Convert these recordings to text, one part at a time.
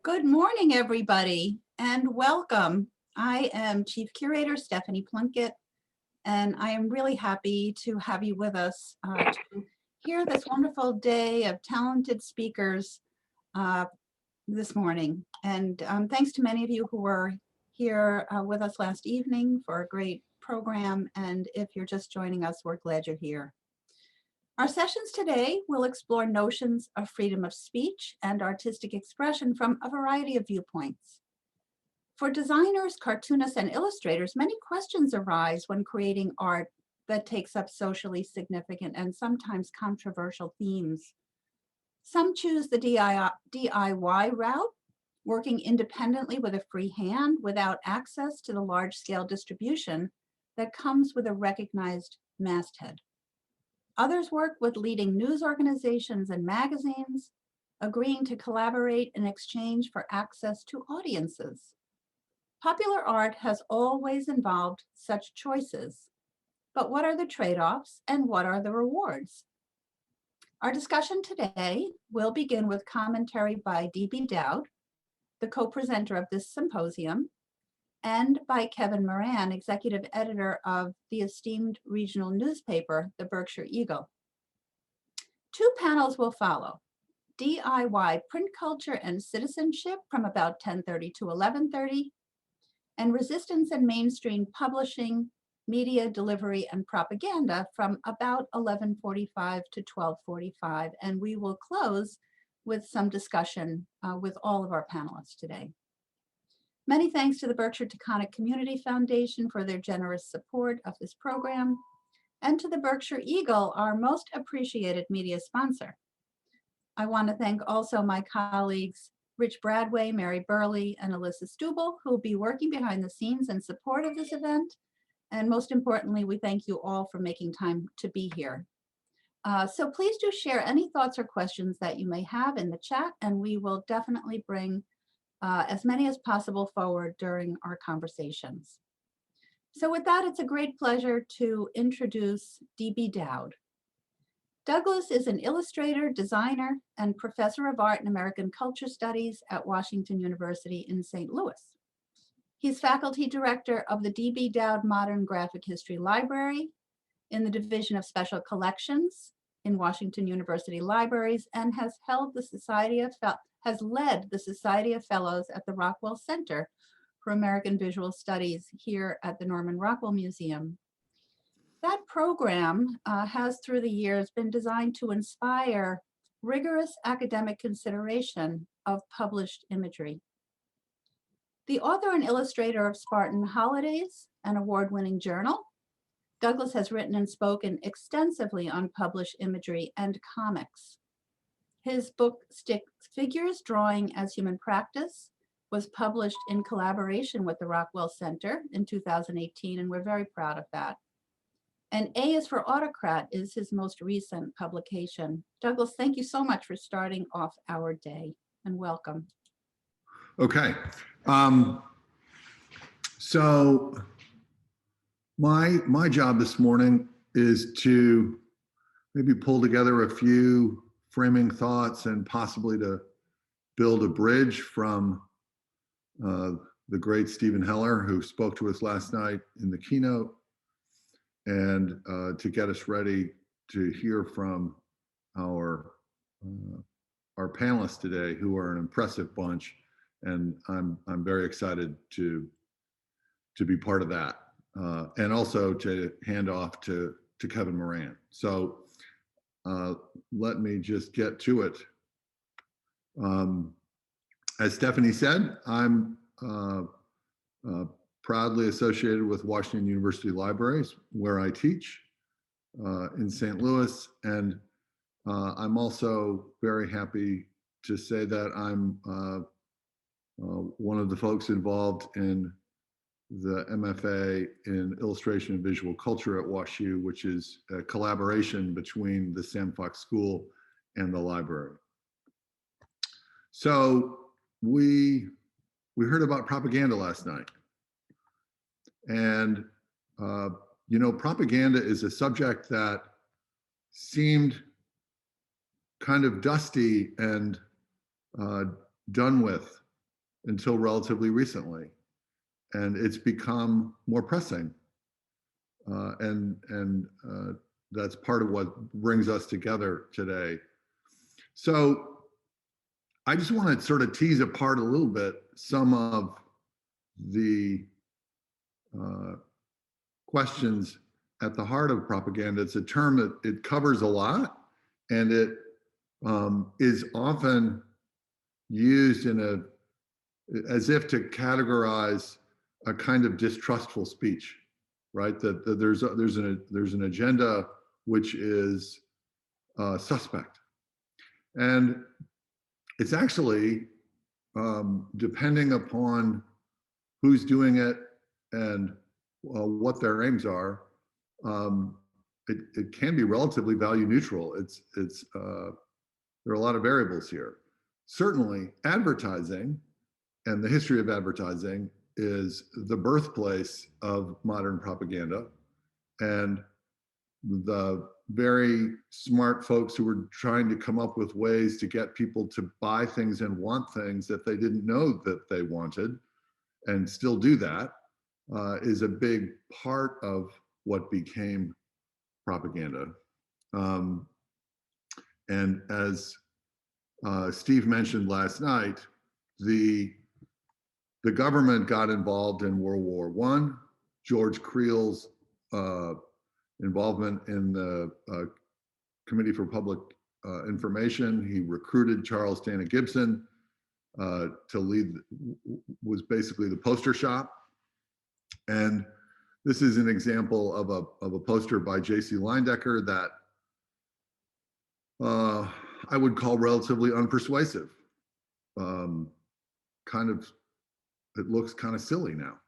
Good morning, everybody, and welcome. I am Chief Curator Stephanie Plunkett, and I am really happy to have you with us to hear this wonderful day of talented speakers this morning. And thanks to many of you who were here with us last evening for a great program. And if you're just joining us, we're glad you're here. Our sessions today will explore notions of freedom of speech and artistic expression from a variety of viewpoints. For designers, cartoonists, and illustrators, many questions arise when creating art that takes up socially significant and sometimes controversial themes. Some choose the DIY route, working independently with a free hand without access to the large-scale distribution that comes with a recognized masthead. Others work with leading news organizations and magazines, agreeing to collaborate in exchange for access to audiences. Popular art has always involved such choices, but what are the trade-offs and what are the rewards? Our discussion today will begin with commentary by D.B. Dowd, the co-presenter of this symposium, and by Kevin Moran, executive editor of the esteemed regional newspaper, the Berkshire Eagle. Two panels will follow: D.I.Y. print culture and citizenship from about 10:30 to 11:30, and resistance and mainstream publishing, media delivery and propaganda from about 11:45 to 12:45. And we will close with some discussion with all of our panelists today. Many thanks to the Berkshire Taconic Community Foundation for their generous support of this program, and to the Berkshire Eagle, our most appreciated media sponsor. I want to thank also my colleagues, Rich Bradway, Mary Burley, and Alyssa Stubel, who will be working behind the scenes in support of this event. And most importantly, we thank you all for making time to be here. So please do share any thoughts or questions that you may have in the chat, and we will definitely bring as many as possible forward during our conversations. So with that, it's a great pleasure to introduce D.B. Dowd. Douglas is an illustrator, designer, and professor of art and American culture studies at Washington University in St. Louis. He's faculty director of the D.B. Dowd Modern Graphic History Library in the Division of Special Collections in Washington University Libraries, and has led the Society of Fellows at the Rockwell Center for American Visual Studies here at the Norman Rockwell Museum. That program has through the years been designed to inspire rigorous academic consideration of published imagery. The author and illustrator of Spartan Holidays, an award-winning journal, Douglas has written and spoken extensively on published imagery and comics. His book, Stick Figures, Drawing as Human Practice, was published in collaboration with the Rockwell Center in 2018, and we're very proud of that. And A is for Autocrat is his most recent publication. Douglas, thank you so much for starting off our day, and welcome. Okay. So my job this morning is to maybe pull together a few framing thoughts and possibly to build a bridge from the great Stephen Heller, who spoke to us last night in the keynote, and to get us ready to hear from our panelists today, who are an impressive bunch, and I'm very excited to be part of that, and also to hand off to Kevin Moran. So let me just get to it. As Stephanie said, I'm proudly associated with Washington University Libraries, where I teach in St. Louis. And I'm also very happy to say that I'm one of the folks involved in the MFA in Illustration and Visual Culture at WashU, which is a collaboration between the Sam Fox School and the library. So we heard about propaganda last night. And, you know, propaganda is a subject that seemed kind of dusty and done with until relatively recently. And it's become more pressing. And that's part of what brings us together today. So I just want to sort of tease apart a little bit some of the questions at the heart of propaganda. It's a term that it covers a lot, and it is often used as if to categorize a kind of distrustful speech, right? That there's an agenda which is suspect, and it's actually depending upon who's doing it and what their aims are. It can be relatively value neutral. There are a lot of variables here. Certainly, advertising and the history of advertising is the birthplace of modern propaganda. And the very smart folks who were trying to come up with ways to get people to buy things and want things that they didn't know that they wanted, and still do that, is a big part of what became propaganda. And as Steve mentioned last night, the government got involved in World War I. George Creel's involvement in the Committee for Public Information. He recruited Charles Dana Gibson to lead, was basically the poster shop. And this is an example of a poster by J.C. Leyendecker that I would call relatively unpersuasive. It looks kind of silly now.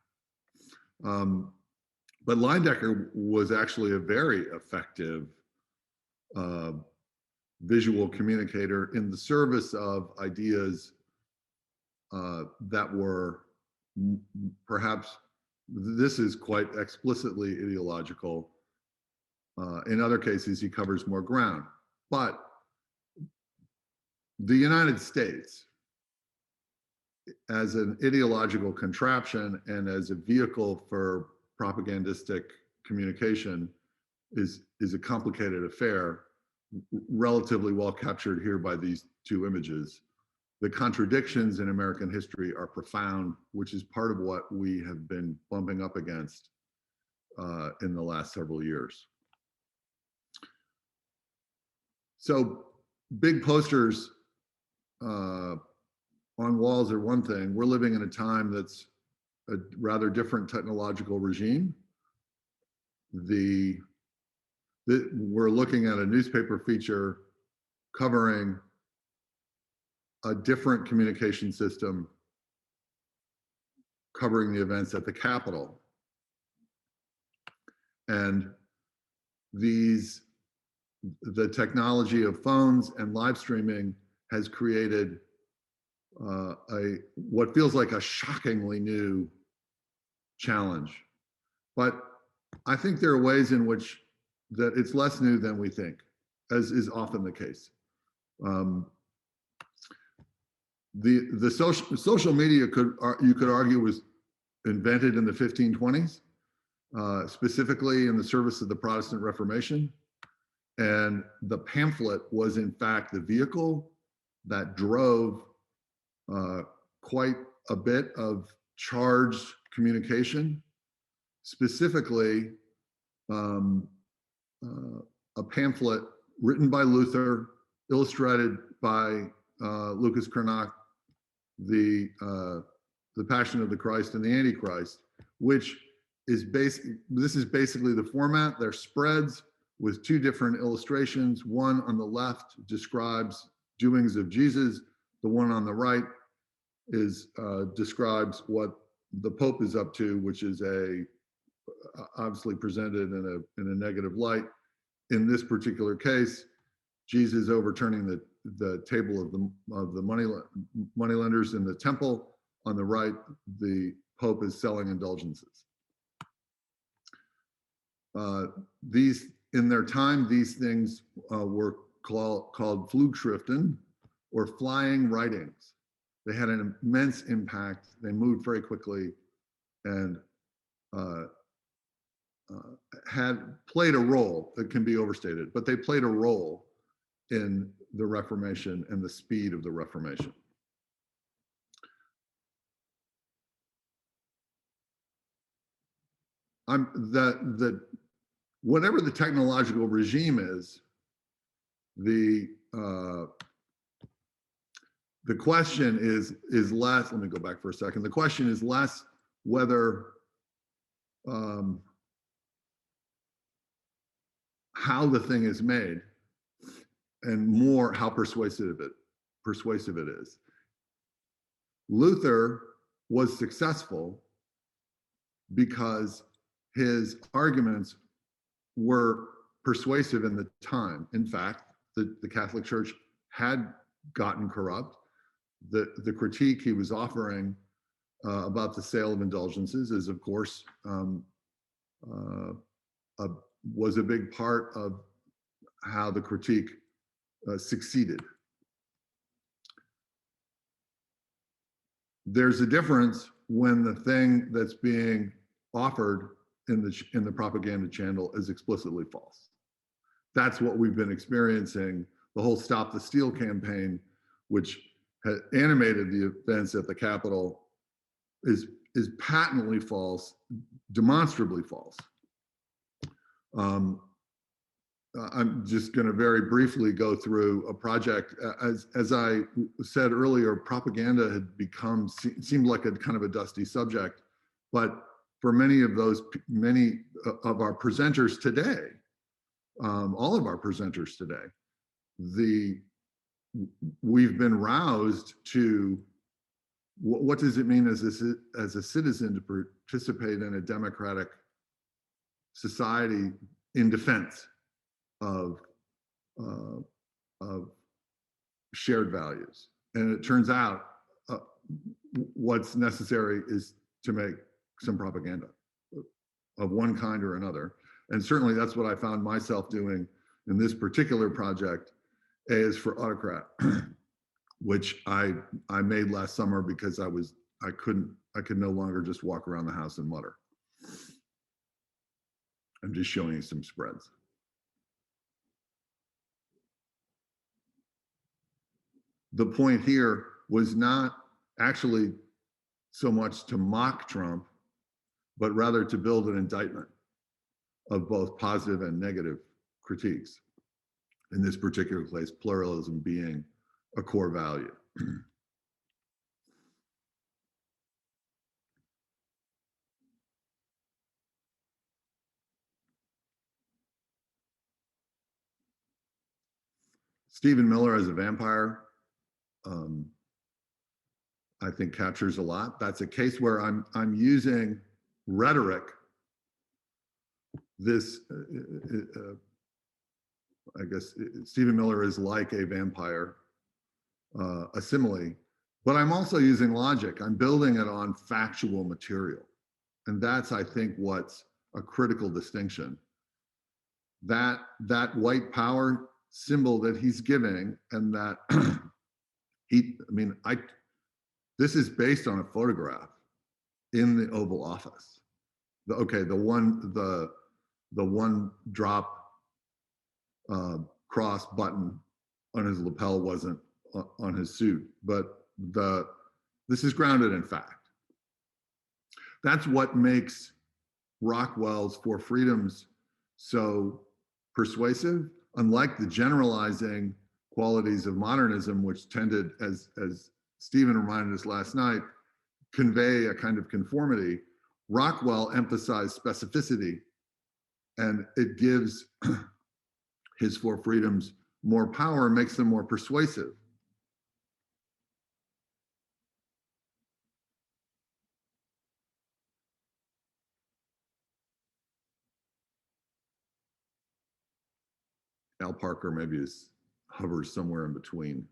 But Leyendecker was actually a very effective visual communicator in the service of ideas that were perhaps, this is quite explicitly ideological. In other cases, he covers more ground. But the United States, as an ideological contraption and as a vehicle for propagandistic communication, is a complicated affair, relatively well captured here by these two images. The contradictions in American history are profound, which is part of what we have been bumping up against in the last several years. So big posters on walls are one thing. We're living in a time that's a rather different technological regime. We're looking at a newspaper feature covering a different communication system covering the events at the Capitol. And the technology of phones and live streaming has created what feels like a shockingly new challenge. But I think there are ways in which that it's less new than we think, as is often the case. The social media you could argue was invented in the 1520s, specifically in the service of the Protestant Reformation. And the pamphlet was in fact the vehicle that drove quite a bit of charged communication, specifically a pamphlet written by Luther, illustrated by Lucas Cranach, the Passion of the Christ and the Antichrist, which is this is basically the format. They're spreads with two different illustrations. One on the left describes doings of Jesus. The one on the right describes what the Pope is up to, which is obviously presented in a negative light. In this particular case, Jesus overturning the table of the moneylenders in the temple. On the right, the Pope is selling indulgences. In their time, these things were called Flugschriften, or flying writings. They had an immense impact. They moved very quickly and had played a role that can be overstated, but they played a role in the Reformation and the speed of the Reformation. Whatever the technological regime is, the question is less. Let me go back for a second. The question is less whether how the thing is made, and more how persuasive it is. Luther was successful because his arguments were persuasive in the time. In fact, the Catholic Church had gotten corrupt. The critique he was offering about the sale of indulgences is, of course, was a big part of how the critique succeeded. There's a difference when the thing that's being offered in the propaganda channel is explicitly false. That's what we've been experiencing. The whole Stop the Steal campaign, which had animated the events at the Capitol, is patently false, demonstrably false. I'm just going to very briefly go through a project. As I said earlier, propaganda had seemed like a kind of a dusty subject, but for many of our presenters today, all of our presenters today, we've been roused to what does it mean as a citizen to participate in a democratic society in defense of shared values. And it turns out what's necessary is to make some propaganda of one kind or another. And certainly that's what I found myself doing in this particular project. A is for Autocrat, which I made last summer because I could no longer just walk around the house and mutter. I'm just showing you some spreads. The point here was not actually so much to mock Trump, but rather to build an indictment of both positive and negative critiques. In this particular case, pluralism being a core value. Stephen Miller as a vampire, I think captures a lot. That's a case where I'm using rhetoric. This, I guess, Stephen Miller is like a vampire, a simile, but I'm also using logic. I'm building it on factual material. And that's, I think, what's a critical distinction. That white power symbol that he's giving, and that this is based on a photograph in the Oval Office. The one drop cross button on his lapel wasn't on his suit, but this is grounded in fact. That's what makes Rockwell's Four Freedoms so persuasive, unlike the generalizing qualities of modernism, which tended, as Stephen reminded us last night, convey a kind of conformity. Rockwell emphasized specificity, and it gives his Four Freedoms more power, makes them more persuasive. Al Parker maybe hovers somewhere in between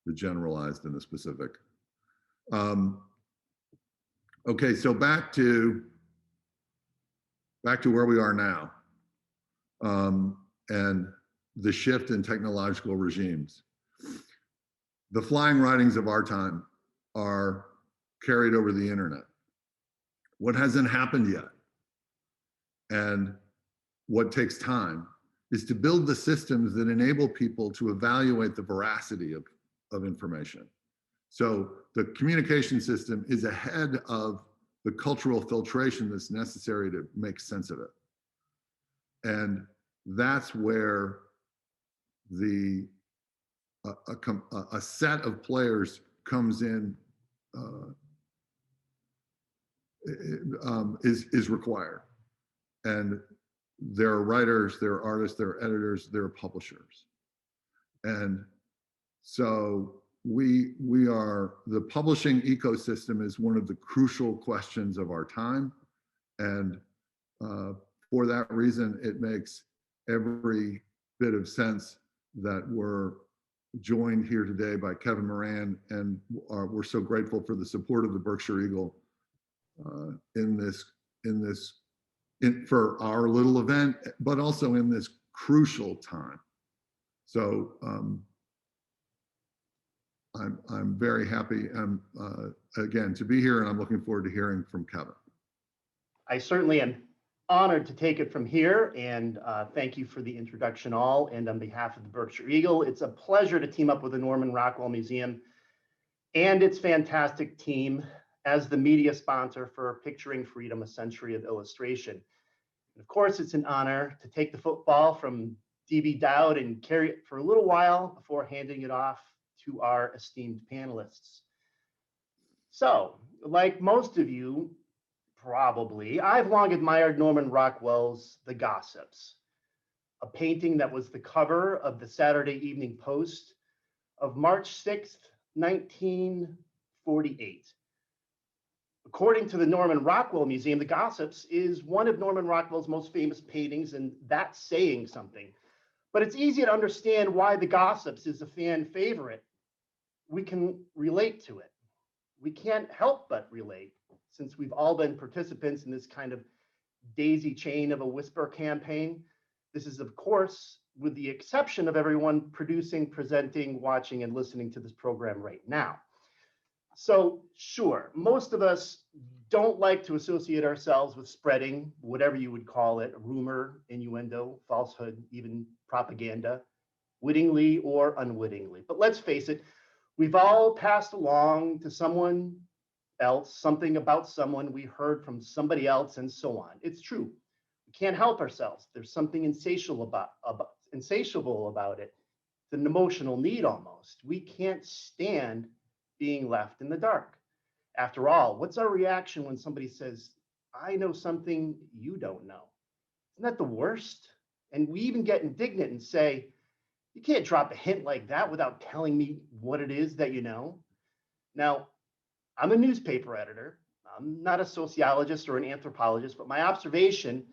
the generalized and the specific. Okay, so back to where we are now, and the shift in technological regimes. The flying writings of our time are carried over the internet. What hasn't happened yet, and what takes time, is to build the systems that enable people to evaluate the veracity of information. So the communication system is ahead of the cultural filtration that's necessary to make sense of it. And that's where a set of players comes in, is required. And there are writers, there are artists, there are editors, there are publishers. And so the publishing ecosystem is one of the crucial questions of our time. And for that reason, it makes every bit of sense that we're joined here today by Kevin Moran, and we're so grateful for the support of the Berkshire Eagle for our little event, but also in this crucial time. So I'm very happy again to be here, and I'm looking forward to hearing from Kevin. I certainly am honored to take it from here, and thank you for the introduction all. And on behalf of the Berkshire Eagle, it's a pleasure to team up with the Norman Rockwell Museum and its fantastic team as the media sponsor for Picturing Freedom, a Century of Illustration. And of course, it's an honor to take the football from D.B. Dowd and carry it for a little while before handing it off to our esteemed panelists. So, like most of you, probably, I've long admired Norman Rockwell's The Gossips, a painting that was the cover of the Saturday Evening Post of March 6th, 1948. According to the Norman Rockwell Museum, The Gossips is one of Norman Rockwell's most famous paintings, and that's saying something. But it's easy to understand why The Gossips is a fan favorite. We can relate to it. We can't help but relate, since we've all been participants in this kind of daisy chain of a whisper campaign. This is, of course, with the exception of everyone producing, presenting, watching, and listening to this program right now. So sure, most of us don't like to associate ourselves with spreading, whatever you would call it, rumor, innuendo, falsehood, even propaganda, wittingly or unwittingly. But let's face it, we've all passed along to someone else something about someone we heard from somebody else, and so on. It's true. We can't help ourselves. There's something insatiable about it. It's an emotional need almost. We can't stand being left in the dark. After all, what's our reaction when somebody says, I know something you don't know? Isn't that the worst? And we even get indignant and say, you can't drop a hint like that without telling me what it is that you know. Now, I'm a newspaper editor. I'm not a sociologist or an anthropologist, but my observation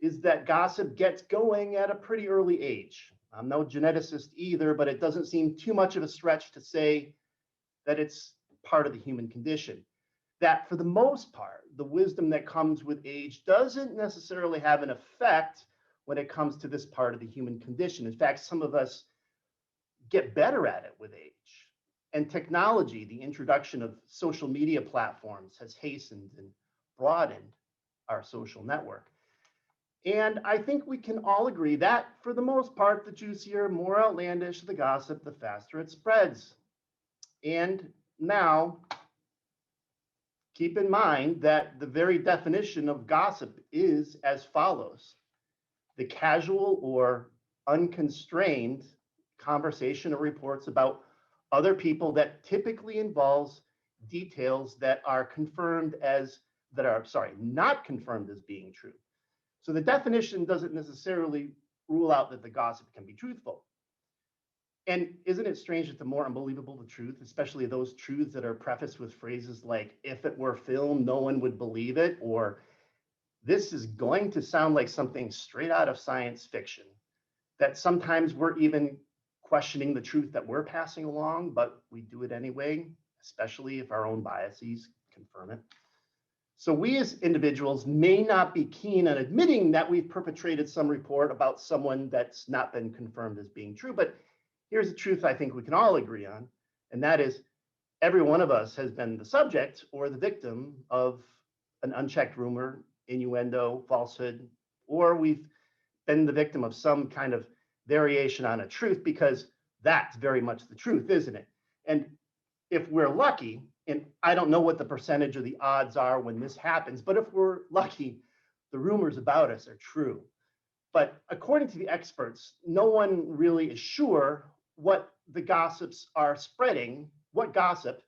is that gossip gets going at a pretty early age. I'm no geneticist either, but it doesn't seem too much of a stretch to say that it's part of the human condition. That for the most part, the wisdom that comes with age doesn't necessarily have an effect when it comes to this part of the human condition. In fact, some of us get better at it with age. And technology, the introduction of social media platforms, has hastened and broadened our social network. And I think we can all agree that, for the most part, the juicier, more outlandish the gossip, the faster it spreads. And now, keep in mind that the very definition of gossip is as follows: the casual or unconstrained conversation or reports about other people that typically involves details that are not confirmed as being true. So the definition doesn't necessarily rule out that the gossip can be truthful. And isn't it strange that the more unbelievable the truth, especially those truths that are prefaced with phrases like, if it were film, no one would believe it, or this is going to sound like something straight out of science fiction, that sometimes we're even questioning the truth that we're passing along, but we do it anyway, especially if our own biases confirm it. So we as individuals may not be keen on admitting that we've perpetrated some report about someone that's not been confirmed as being true, but here's the truth I think we can all agree on, and that is every one of us has been the subject or the victim of an unchecked rumor, innuendo, falsehood, or we've been the victim of some kind of variation on a truth, because that's very much the truth, isn't it? And if we're lucky, and I don't know what the percentage or the odds are when this happens, but if we're lucky, the rumors about us are true. But according to the experts, no one really is sure what the gossips are spreading, what gossip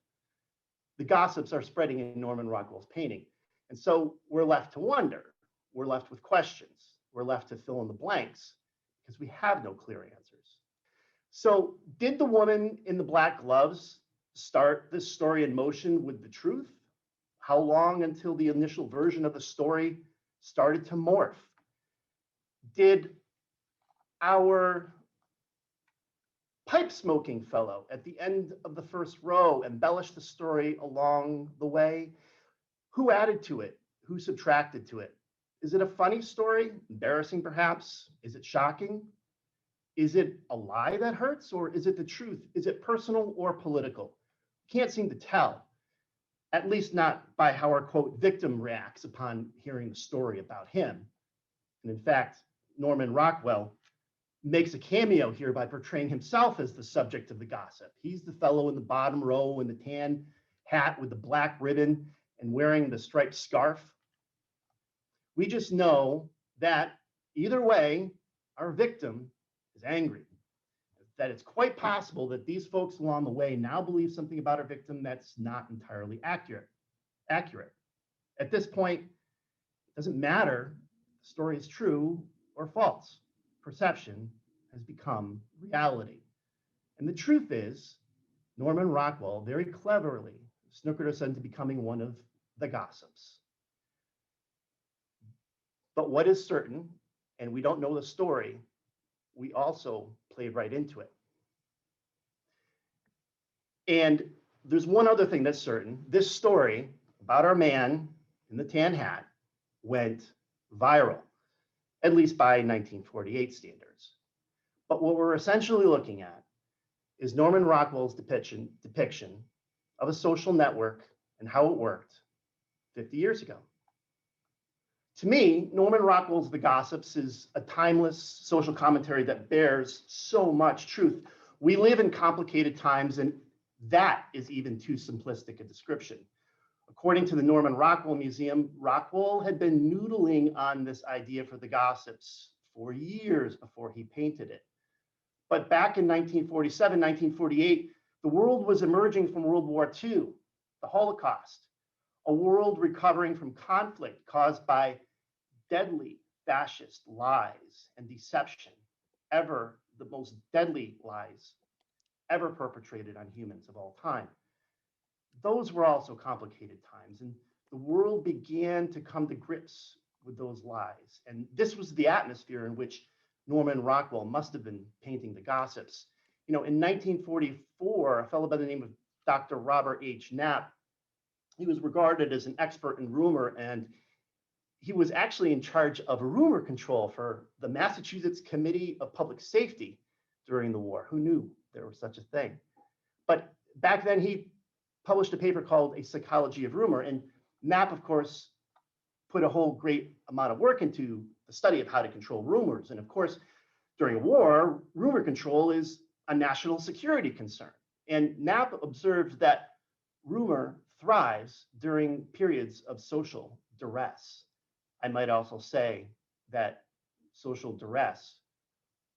the gossips are spreading in Norman Rockwell's painting. And so we're left to wonder. We're left with questions. We're left to fill in the blanks because we have no clear answers. So did the woman in the black gloves start this story in motion with the truth? How long until the initial version of the story started to morph? Did our pipe smoking fellow at the end of the first row embellish the story along the way? Who added to it? Who subtracted to it? Is it a funny story? Embarrassing, perhaps? Is it shocking? Is it a lie that hurts, or is it the truth? Is it personal or political? Can't seem to tell, at least not by how our, quote, victim reacts upon hearing the story about him. And in fact, Norman Rockwell makes a cameo here by portraying himself as the subject of the gossip. He's the fellow in the bottom row in the tan hat with the black ribbon and wearing the striped scarf. We just know that either way, our victim is angry, that it's quite possible that these folks along the way now believe something about our victim that's not entirely accurate. At this point, it doesn't matter if the story is true or false. Perception has become reality. And the truth is, Norman Rockwell very cleverly snookered us into becoming one of the gossips. But what is certain, and we don't know the story, we also played right into it. And there's one other thing that's certain. This story about our man in the tan hat went viral, at least by 1948 standards. But what we're essentially looking at is Norman Rockwell's depiction of a social network and how it worked 50 years ago. To me, Norman Rockwell's The Gossips is a timeless social commentary that bears so much truth. We live in complicated times, and that is even too simplistic a description. According to the Norman Rockwell Museum, Rockwell had been noodling on this idea for The Gossips for years before he painted it. But back in 1947, 1948, the world was emerging from World War II, the Holocaust, a world recovering from conflict caused by deadly fascist lies and deception, the most deadly lies ever perpetrated on humans of all time. Those were also complicated times, and the world began to come to grips with those lies. And this was the atmosphere in which Norman Rockwell must have been painting The Gossips. You know, in 1944, a fellow by the name of Dr. Robert H. Knapp, he was regarded as an expert in rumor, and he was actually in charge of rumor control for the Massachusetts Committee of Public Safety during the war. Who knew there was such a thing? But back then he published a paper called A Psychology of Rumor, and Knapp, of course, put a whole great amount of work into the study of how to control rumors. And of course, during a war, rumor control is a national security concern. And Knapp observed that rumor thrives during periods of social duress. I might also say that social duress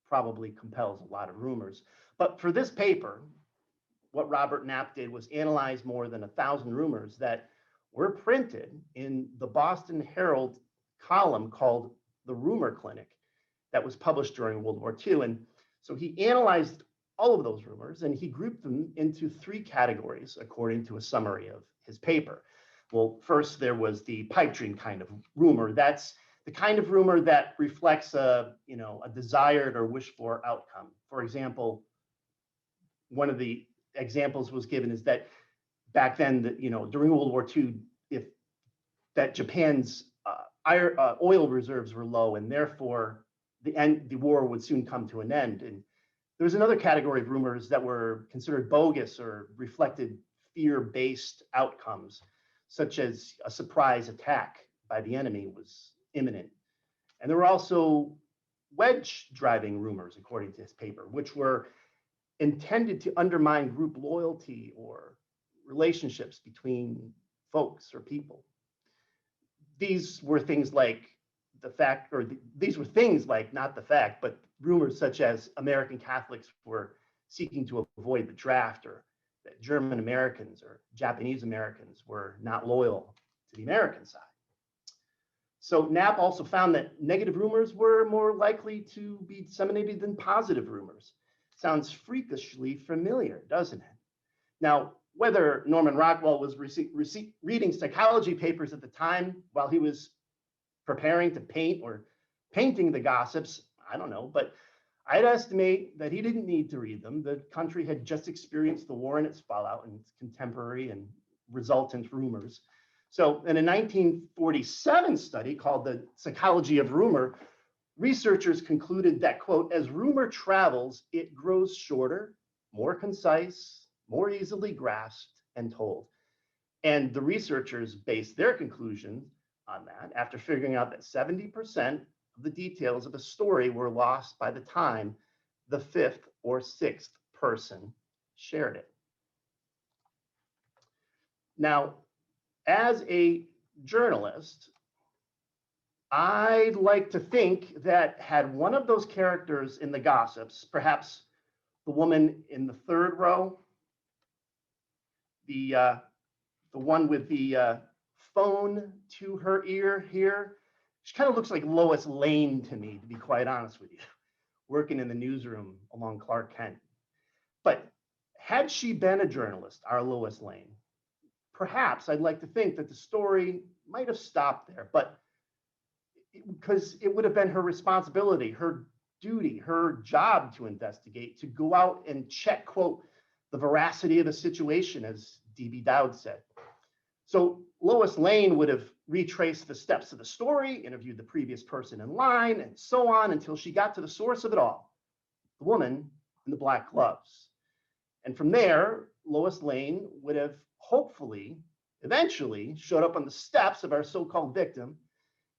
probably compels a lot of rumors. But for this paper, what Robert Knapp did was analyze more than 1,000 rumors that were printed in the Boston Herald column called The Rumor Clinic that was published during World War II. And so he analyzed all of those rumors and he grouped them into 3 categories according to a summary of his paper. Well, first there was the pipe dream kind of rumor. That's the kind of rumor that reflects a desired or wished for outcome. For example, one of the examples was given is that back then, during World War II, that Japan's oil reserves were low, and therefore the war would soon come to an end. And there was another category of rumors that were considered bogus or reflected fear-based outcomes, such as a surprise attack by the enemy was imminent. And there were also wedge-driving rumors, according to his paper, which were intended to undermine group loyalty or relationships between folks or people. These were things like these were things like, not the fact, but rumors such as American Catholics were seeking to avoid the draft, or that German Americans or Japanese Americans were not loyal to the American side. So Knapp also found that negative rumors were more likely to be disseminated than positive rumors. Sounds freakishly familiar, doesn't it? Now, whether Norman Rockwell was reading psychology papers at the time while he was preparing to paint or painting the gossips, I don't know, but I'd estimate that he didn't need to read them. The country had just experienced the war and its fallout and its contemporary and resultant rumors. So in a 1947 study called The Psychology of Rumor, researchers concluded that, quote, as rumor travels, it grows shorter, more concise, more easily grasped and told. And the researchers based their conclusion on that after figuring out that 70% of the details of a story were lost by the time the fifth or sixth person shared it. Now, as a journalist, I'd like to think that had one of those characters in the gossips, perhaps the woman in the third row, the one with the phone to her ear here, she kind of looks like Lois Lane to me, to be quite honest with you, working in the newsroom along Clark Kent. But had she been a journalist, our Lois Lane, perhaps I'd like to think that the story might have stopped there, but because it would have been her responsibility, her duty, her job to investigate, to go out and check, quote, the veracity of the situation, as D.B. Dowd said. So Lois Lane would have retraced the steps of the story, interviewed the previous person in line, and so on until she got to the source of it all, the woman in the black gloves. And from there, Lois Lane would have hopefully, eventually, showed up on the steps of our so-called victim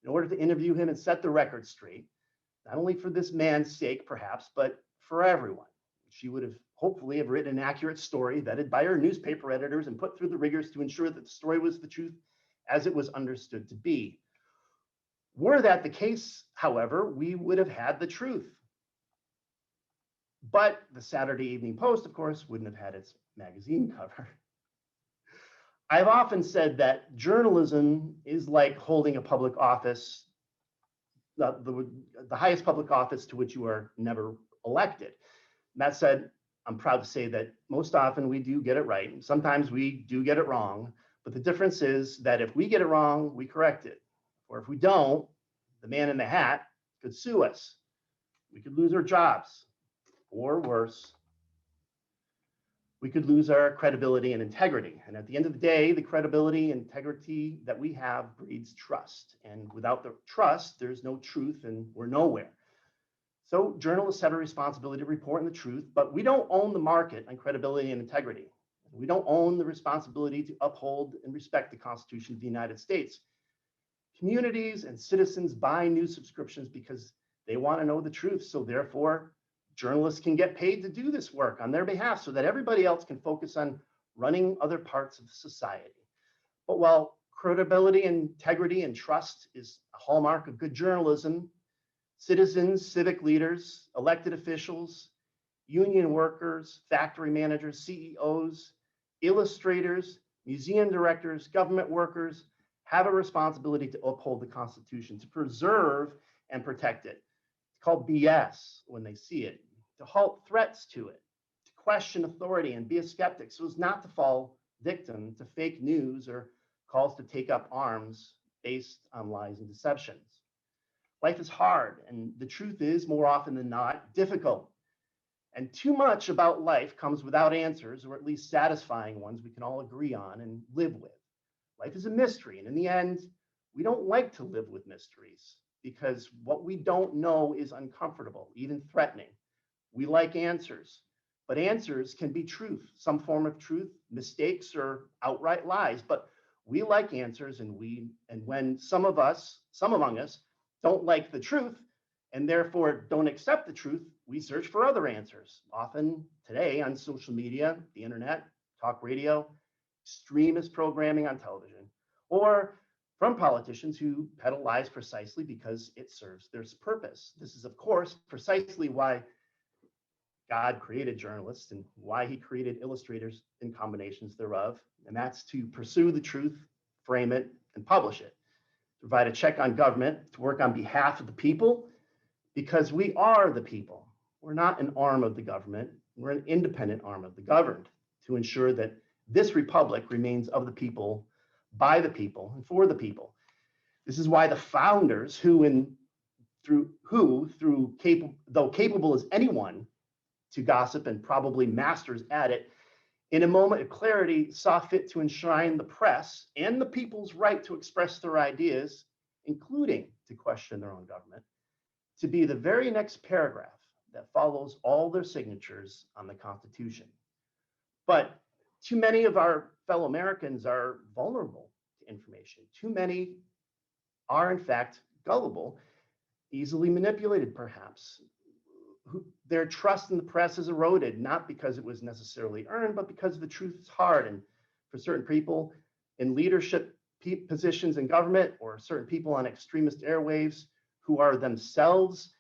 in order to interview him and set the record straight, not only for this man's sake, perhaps, but for everyone. She would have hopefully have written an accurate story vetted by her newspaper editors and put through the rigors to ensure that the story was the truth as it was understood to be. Were that the case, however, we would have had the truth. But the Saturday Evening Post, of course, wouldn't have had its magazine cover. I've often said that journalism is like holding a public office, the highest public office to which you are never elected. That said, I'm proud to say that most often we do get it right. Sometimes we do get it wrong, but the difference is that if we get it wrong, we correct it. Or if we don't, the man in the hat could sue us. We could lose our jobs, or worse, we could lose our credibility and integrity. And at the end of the day, the credibility and integrity that we have breeds trust. And without the trust, there's no truth and we're nowhere. So journalists have a responsibility to report the truth, but we don't own the market on credibility and integrity. We don't own the responsibility to uphold and respect the Constitution of the United States. Communities and citizens buy news subscriptions because they want to know the truth. So therefore, journalists can get paid to do this work on their behalf so that everybody else can focus on running other parts of society. But while credibility, integrity, and trust is a hallmark of good journalism, citizens, civic leaders, elected officials, union workers, factory managers, CEOs, illustrators, museum directors, government workers have a responsibility to uphold the Constitution, to preserve and protect it. It's called BS when they see it, to halt threats to it, to question authority and be a skeptic so as not to fall victim to fake news or calls to take up arms based on lies and deceptions. Life is hard, and the truth is, more often than not, difficult. And too much about life comes without answers, or at least satisfying ones we can all agree on and live with. Life is a mystery, and in the end, we don't like to live with mysteries because what we don't know is uncomfortable, even threatening. We like answers, but answers can be truth, some form of truth, mistakes, or outright lies. But we like answers, and when some among us don't like the truth and therefore don't accept the truth, we search for other answers. Often today on social media, the internet, talk radio, extremist programming on television, or from politicians who peddle lies precisely because it serves their purpose. This is, of course, precisely why God created journalists and why he created illustrators and combinations thereof. And that's to pursue the truth, frame it, and publish it. To provide a check on government, to work on behalf of the people, because we are the people. We're not an arm of the government. We're an independent arm of the governed, to ensure that this republic remains of the people, by the people, and for the people. This is why the founders, though capable as anyone to gossip and probably masters at it, in a moment of clarity saw fit to enshrine the press and the people's right to express their ideas, including to question their own government, to be the very next paragraph that follows all their signatures on the Constitution. But too many of our fellow Americans are vulnerable to information. Too many are, in fact, gullible, easily manipulated, perhaps. Their trust in the press is eroded, not because it was necessarily earned, but because the truth is hard. And for certain people in leadership positions in government, or certain people on extremist airwaves who are themselves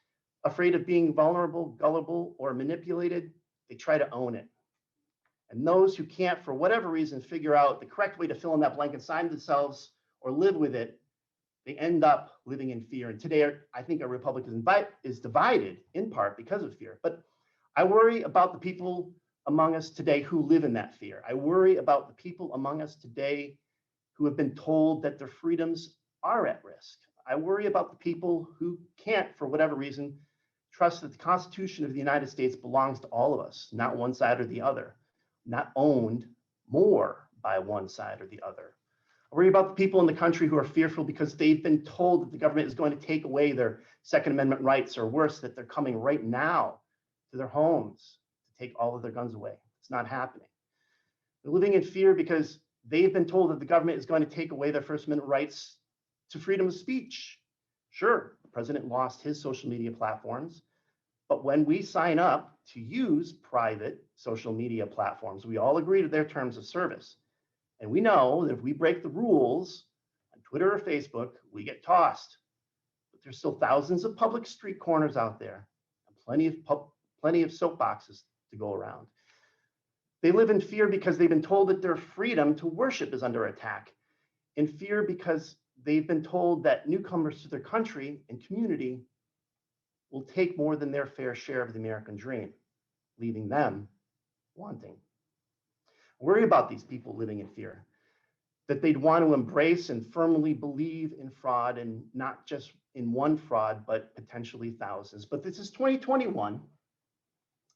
afraid of being vulnerable, gullible, or manipulated, they try to own it. And those who can't, for whatever reason, figure out the correct way to fill in that blank and sign themselves or live with it, they end up living in fear. And today, I think our republic is divided in part because of fear. But I worry about the people among us today who live in that fear. I worry about the people among us today who have been told that their freedoms are at risk. I worry about the people who can't, for whatever reason, trust that the Constitution of the United States belongs to all of us, not one side or the other, not owned more by one side or the other. I worry about the people in the country who are fearful because they've been told that the government is going to take away their Second Amendment rights, or worse, that they're coming right now to their homes to take all of their guns away. It's not happening. They're living in fear because they've been told that the government is going to take away their First Amendment rights to freedom of speech. Sure, the president lost his social media platforms, but when we sign up to use private social media platforms, we all agree to their terms of service. And we know that if we break the rules on Twitter or Facebook, we get tossed. But there's still thousands of public street corners out there, and plenty of soapboxes to go around. They live in fear because they've been told that their freedom to worship is under attack. In fear because they've been told that newcomers to their country and community will take more than their fair share of the American dream, leaving them wanting. Worry about these people living in fear, that they'd want to embrace and firmly believe in fraud, and not just in one fraud, but potentially thousands. But this is 2021.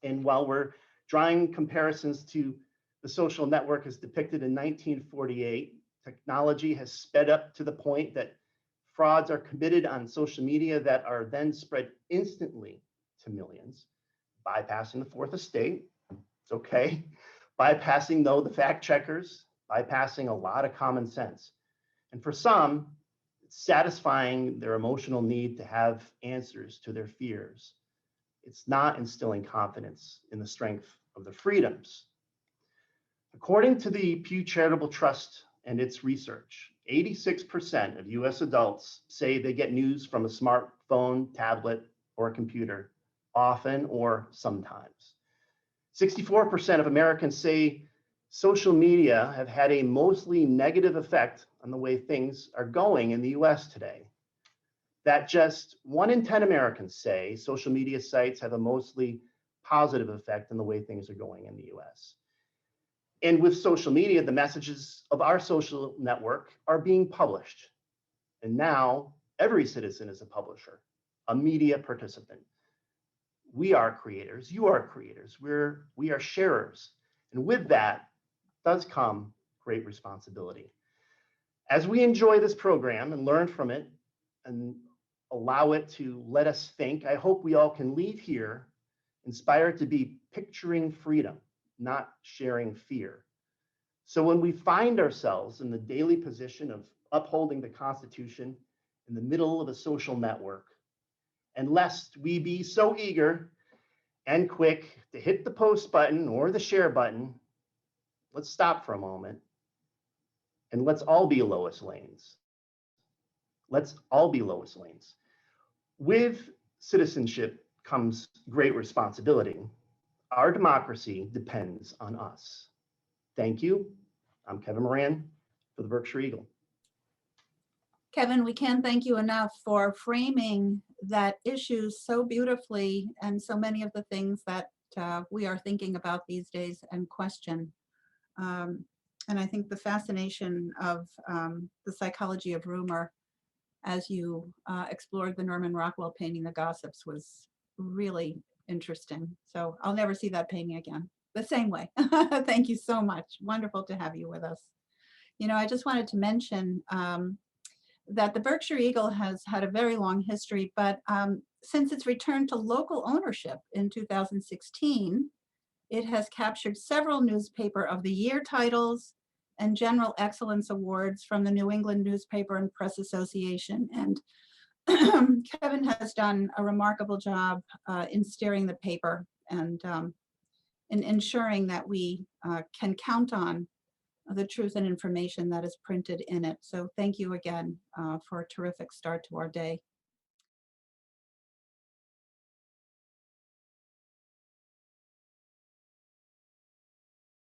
And while we're drawing comparisons to the social network as depicted in 1948, technology has sped up to the point that frauds are committed on social media that are then spread instantly to millions, bypassing the fourth estate. It's okay. Bypassing, though, the fact checkers, bypassing a lot of common sense. And for some, it's satisfying their emotional need to have answers to their fears. It's not instilling confidence in the strength of their freedoms. According to the Pew Charitable Trust and its research, 86% of US adults say they get news from a smartphone, tablet, or a computer, often or sometimes. 64% of Americans say social media have had a mostly negative effect on the way things are going in the US today. That just 1 in 10 Americans say social media sites have a mostly positive effect on the way things are going in the US. And with social media, the messages of our social network are being published. And now every citizen is a publisher, a media participant. We are creators, you are creators, we are sharers. And with that does come great responsibility. As we enjoy this program and learn from it and allow it to let us think, I hope we all can leave here inspired to be picturing freedom, not sharing fear. So when we find ourselves in the daily position of upholding the Constitution in the middle of a social network, and lest we be so eager and quick to hit the post button or the share button, let's stop for a moment and let's all be Lois Lanes. Let's all be Lois Lanes. With citizenship comes great responsibility. Our democracy depends on us. Thank you. I'm Kevin Moran for the Berkshire Eagle. Kevin, we can't thank you enough for framing that issue so beautifully, and so many of the things that we are thinking about these days and question. And I think the fascination of the psychology of rumor as you explored the Norman Rockwell painting, The Gossips, was really interesting. So I'll never see that painting again the same way. Thank you so much. Wonderful to have you with us. You know, I just wanted to mention that the Berkshire Eagle has had a very long history, but since its return to local ownership in 2016, it has captured several Newspaper of the Year titles and General Excellence Awards from the New England Newspaper and Press Association. And Kevin has done a remarkable job in steering the paper and in ensuring that we can count on the truth and information that is printed in it. So thank you again for a terrific start to our day.